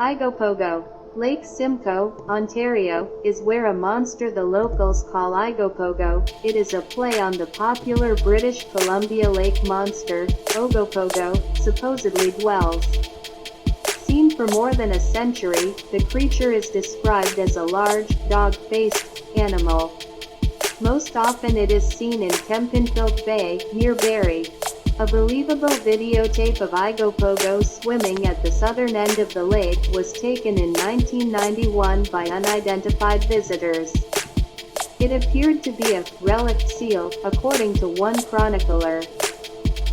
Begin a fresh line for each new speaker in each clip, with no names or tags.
Igopogo. Lake Simcoe, Ontario, is where a monster the locals call Igopogo. It is a play on the popular British Columbia lake monster, Igopogo, supposedly dwells. Seen for more than a century, the creature is described as a large, dog-faced animal. Most often it is seen in Kempenfelt Bay, near Barrie. A believable videotape of Igopogo swimming at the southern end of the lake was taken in 1991 by unidentified visitors. It appeared to be a relict seal, according to one chronicler.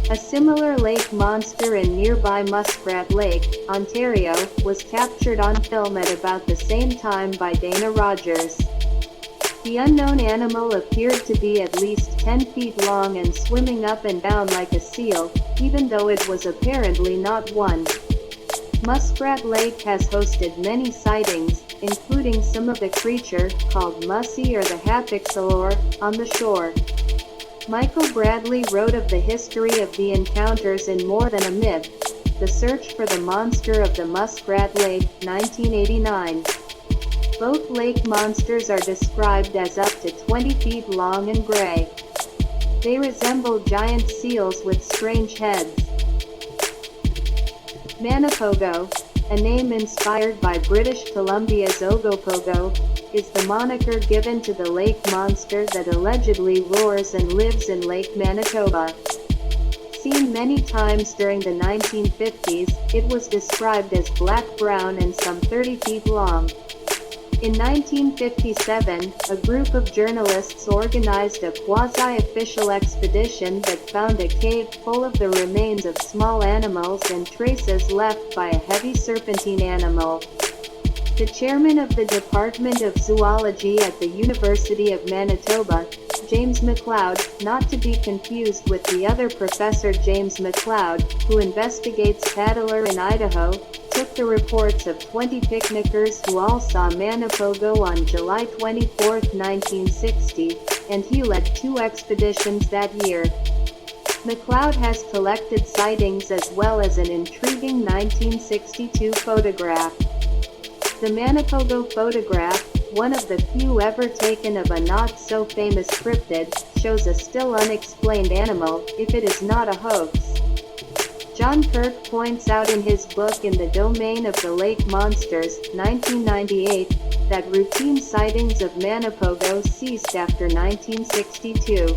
A similar lake monster in nearby Muskrat Lake, Ontario, was captured on film at about the same time by Dana Rogers. The unknown animal appeared to be at least 10 feet long and swimming up and down like a seal, even though it was apparently not one. Muskrat Lake has hosted many sightings, including some of the creature, called Mussy or the Hapixalor, on the shore. Michael Bradley wrote of the history of the encounters in More Than a Myth: The Search for the Monster of the Muskrat Lake, 1989. Both lake monsters are described as up to 20 feet long and gray. They resemble giant seals with strange heads. Manipogo, a name inspired by British Columbia's Igopogo, is the moniker given to the lake monster that allegedly roars and lives in Lake Manitoba. Seen many times during the 1950s, it was described as black-brown and some 30 feet long. In 1957, a group of journalists organized a quasi-official expedition that found a cave full of the remains of small animals and traces left by a heavy serpentine animal. The chairman of the Department of Zoology at the University of Manitoba, James McLeod, not to be confused with the other Professor James McLeod, who investigates paddler in Idaho, took the reports of 20 picnickers who all saw Manipogo on July 24, 1960, and he led 2 expeditions that year. McLeod has collected sightings as well as an intriguing 1962 photograph. The Manipogo photograph, one of the few ever taken of a not-so-famous cryptid, shows a still unexplained animal, if it is not a hoax. John Kirk points out in his book In the Domain of the Lake Monsters, 1998, that routine sightings of Manipogo ceased after 1962.